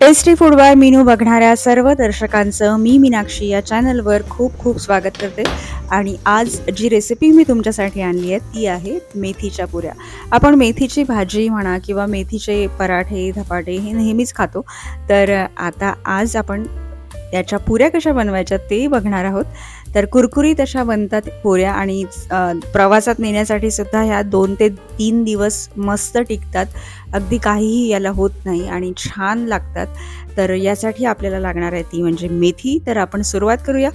Tasty food by Meenu बघणाऱ्या सर्व दर्शकांचं मी मीनाक्षी या चॅनलवर खूप खूप स्वागत करते। आणि आज जी रेसिपी मी तुमच्यासाठी आणली आहे ती आहे मेथीच्या पुऱ्या। आपण मेथीची भाजी म्हणा किंवा मेथीचे पराठे धपाटे हे नेहमीच खातो, तर आता आज आपण त्याच्या पुऱ्या कशा बनवायच्या ते बघणार आहोत। तर कुरकुरीत अशा बनतात पुऱ्या आणि प्रवासात नेण्यासाठी सुद्धा ह्या 2 ते 3 दिवस मस्त टिकतात, अगदी काहीही याला होत नाही आणि छान लागतात। तर यासाठी आपल्याला लागणार आहे ती म्हणजे मेथी। तर आपण सुरुवात करूया।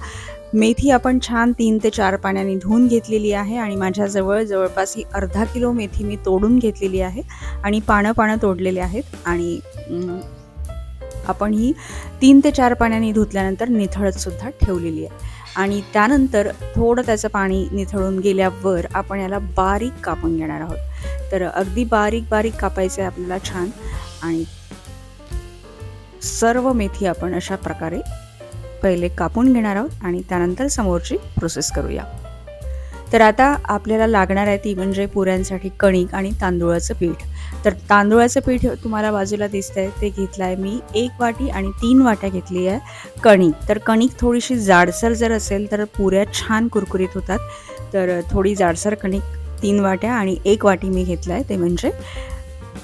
मेथी आपण छान 3 ते 4 पाण्याने धुवून घेतलेली आहे आणि माझ्या जवळपास ही अर्धा किलो मेथी मी तोडून घेतलेली आहे आणि पानं तोडलेले आहेत। आणि आपण ही 3 ते 4 पाण्याने धुतल्यानंतर निथळत सुद्धा ठेवलेली आहे आणि त्यानंतर थोडं त्याचं पाणी निथळून गेल्यावर आपण याला बारीक कापून घेणार आहोत। तर अगदी बारीक बारीक कापायचं आहे आपल्याला छान। आणि सर्व मेथी आपण अशा प्रकारे पहिले कापून घेणार आहोत आणि त्यानंतर समोरची प्रोसेस करूया। तर आता आपल्याला लागणार आहे ती म्हणजे पुऱ्यांसाठी कणिक आणि तांदूळाचं पीठ। तर तांदूळाचं पीठ तुम्हाला बाजूला दिसतंय ते घेतलं आहे मी 1 वाटी आणि 3 वाट्या घेतली आहे कणिक। तर कणिक थोडीशी जाडसर जर असेल तर पुऱ्या छान कुरकुरीत होतात। तर थोडी जाडसर कणिक 3 वाट्या आणि 1 वाटी मी घेतलं आहे ते म्हणजे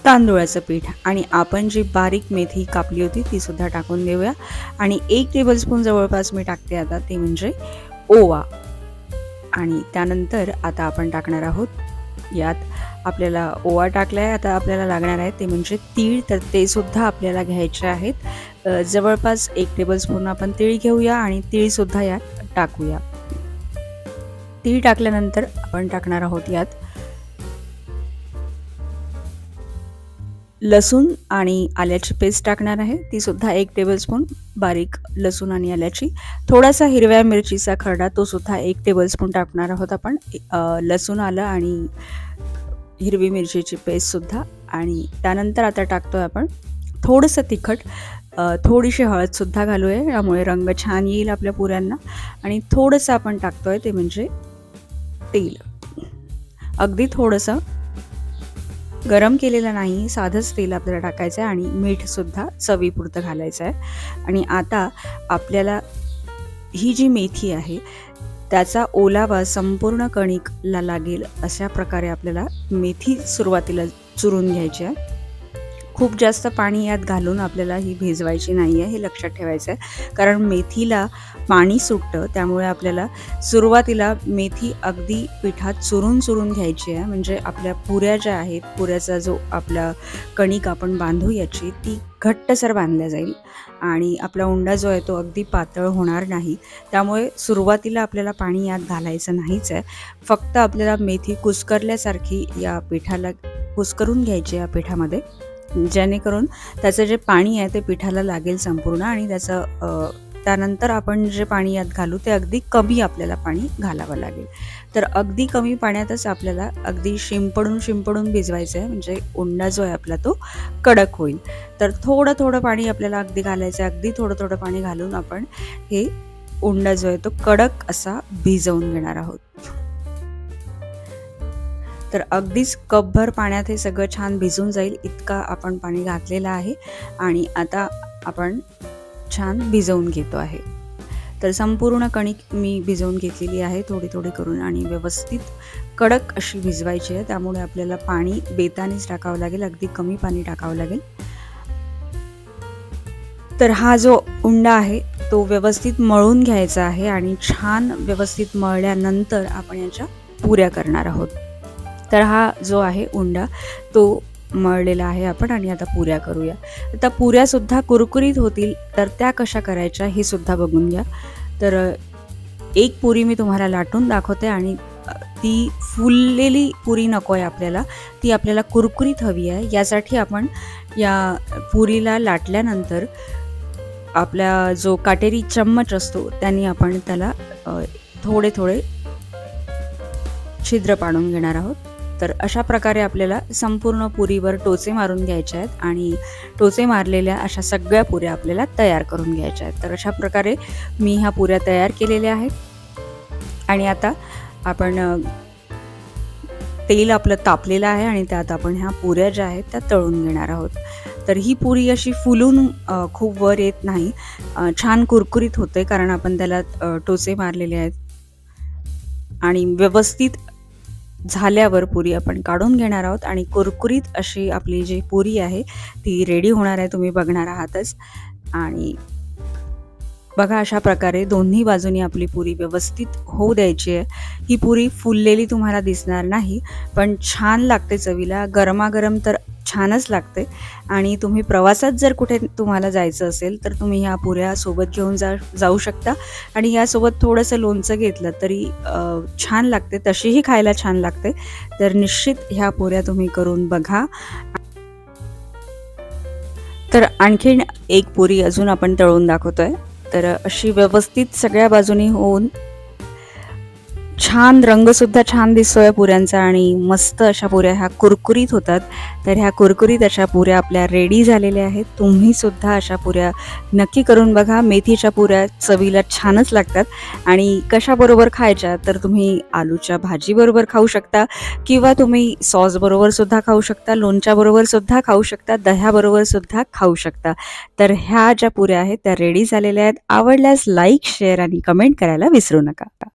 तांदूळाचं पीठ। आणि आपण जी बारीक मेथी कापली होती ती सुद्धा टाकून देऊया आणि 1 टेबलस्पून जवळपास मी टाकते आता ते म्हणजे ओवा। आणि त्यानंतर आता आपण टाकणार आहोत यात आपल्याला ओवा टाकलाय, आता आपल्याला लागणार आहे ते म्हणजे तीळ। तर ते सुद्धा आपल्याला घ्यायचे आहेत, जवळपास 1 टेबलस्पून आपण तीळ घेऊया आणि तीळ सुद्धा यात टाकूया। तीळ टाकल्यानंतर आपण टाकणार आहोत यात लसूण आणि आल्याची पेस्ट टाकणार आहे, ती सुद्धा 1 टेबलस्पून बारीक लसूण आणि आल्याची। थोडासा हिरव्या मिरचीचा खरडा तो सुद्धा 1 टेबलस्पून टाकणार आहोत आपण। लसूण आलं आणि हिरवी मिरचीची पेस्ट सुद्धा। आणि त्यानंतर आता टाकतोय आपण थोडंसं तिखट, थोडीशी हळद सुद्धा घालूया, यामुळे रंग छान येईल आपल्या पुऱ्यांना। आणि थोडंसं आपण टाकतोय ते म्हणजे तेल, अगदी थोडंसं, गरम केलेलं नाही, साधंच तेल आपल्याला टाकायचं आहे। आणि मीठ सुद्धा चवीपुरतं घालायचं आहे। आणि आता आपल्याला ही जी मेथी आहे त्याचा ओलावा संपूर्ण कणिकला लागेल अशा प्रकारे आपल्याला मेथी सुरुवातीला चुरून घ्यायची आहे। खूप जास्त पाणी यात घालून आपल्याला ही भिजवायची नाही आहे, हे लक्षात ठेवायचं आहे, कारण मेथीला पाणी सुटतं, त्यामुळे आपल्याला सुरुवातीला मेथी अगदी पिठात चुरून घ्यायची आहे। म्हणजे आपल्या पुऱ्या ज्या आहेत, पुऱ्याचा जो आपला कणिक आपण बांधू याची ती घट्टसर बांधल्या जाईल आणि आपला उंडा जो आहे तो अगदी पातळ होणार नाही। त्यामुळे सुरुवातीला आपल्याला पाणी यात घालायचं नाहीच आहे, फक्त आपल्याला मेथी कुस्करल्यासारखी या पिठाला कुस्करून घ्यायची या पिठामध्ये, जेणेकरून त्याचं जे पाणी आहे ते पिठाला लागेल संपूर्ण। आणि त्यानंतर आपण जे पाणी यात घालू ते अगदी कमी आपल्याला पाणी घालावं लागेल। तर अगदी कमी पाण्यातच आपल्याला अगदी शिंपडून भिजवायचं आहे, म्हणजे उंडा जो आहे आपला तो कडक होईल। तर थोडं पाणी आपल्याला अगदी घालायचं आहे, अगदी थोडं पाणी घालून आपण हे उंडा जो आहे तो कडक असा भिजवून घेणार आहोत। तर अगदीच कपभर पाण्यात हे सगळं छान भिजून जाईल इतका आपण पाणी घातलेलं आहे। आणि आता आपण छान भिजवून घेतो आहे। तर संपूर्ण कणिक मी भिजवून घेतलेली आहे थोडी करून आणि व्यवस्थित कडक अशी भिजवायची आहे, त्यामुळे आपल्याला पाणी बेतानेच टाकावं लागेल, अगदी कमी पाणी टाकावं लागेल। तर हा जो उंडा आहे तो व्यवस्थित मळून घ्यायचा आहे आणि छान व्यवस्थित मळल्यानंतर आपण याच्या पुऱ्या करणार आहोत। तर हा जो आहे उंडा तो मळलेला आहे आपण आणि आता पुऱ्या करूया। आता पुऱ्या सुद्धा कुरकुरीत होतील, तर त्या कशा करायच्या हे सुद्धा बघून घ्या। तर एक पुरी मी तुम्हाला लाटून दाखवते आणि ती फुललेली पुरी नको आहे आपल्याला, ती आपल्याला कुरकुरीत हवी आहे। यासाठी आपण या पुरीला लाटल्यानंतर आपला जो काटेरी चम्मच असतो त्याने आपण त्याला थोडे छिद्र पाडून घेणार आहोत। तर अशा प्रकारे आपल्याला संपूर्ण पुरीवर टोचे मारून घ्यायचे आहेत आणि टोचे मारलेल्या अशा सगळ्या पुऱ्या आपल्याला तयार करून घ्यायच्या आहेत। तर अशा प्रकारे मी ह्या पुऱ्या तयार केलेल्या आहेत आणि आता आपण तेल आपलं तापलेलं आहे आणि त्यात आपण ह्या पुऱ्या ज्या आहेत त्या तळून घेणार आहोत। तर ही पुरी अशी फुलून खूप वर येत नाही, छान कुरकुरीत होते कारण आपण त्याला टोचे मारलेले आहेत. आणि व्यवस्थित झाल्यावर पुरी आपण काढून घेणार आहोत आणि कुरकुरीत अशी आपली जी पुरी आहे ती रेडी होणार आहे, तुम्ही बघणार आहातच. आणि बघा अशा प्रकारे दोन्ही बाजूनी आपली पुरी व्यवस्थित होऊ द्यायची आहे. ही पुरी फुललेली तुम्हाला दिसणार नाही, पण छान लागते चवीला. गरमागरम तर छानच लागते. आणि तुम्ही प्रवासात जर कुठे तुम्हाला जायचं असेल तर तुम्ही ह्या पुऱ्या सोबत घेऊन जाऊ शकता आणि यासोबत थोडंसं लोणचं घेतलं तरी छान लागते, तशीही खायला छान लागते. तर निश्चित ह्या पुऱ्या तुम्ही करून बघा. तर आणखीन एक पुरी अजून आपण तळून दाखवतोय. तर अशी व्यवस्थित सगळ्या बाजूनी होऊन छान रंगसुद्धा छान दिसतोय पुऱ्यांचा आणि मस्त अशा पुऱ्या ह्या कुरकुरीत होतात. तर ह्या कुरकुरीत अशा पुऱ्या आपल्या रेडी झालेल्या आहेत. तुम्हीसुद्धा अशा पुऱ्या नक्की करून बघा. मेथीच्या पुऱ्या चवीला छानच लागतात. आणि कशाबरोबर खायच्या तर तुम्ही आलूच्या भाजीबरोबर खाऊ शकता किंवा तुम्ही सॉसबरोबरसुद्धा खाऊ शकता, लोणच्याबरोबरसुद्धा खाऊ शकता, दह्याबरोबरसुद्धा खाऊ शकता. तर ह्या ज्या पुऱ्या आहेत त्या रेडी झालेल्या आहेत. आवडल्यास लाईक, शेअर आणि कमेंट करायला विसरू नका.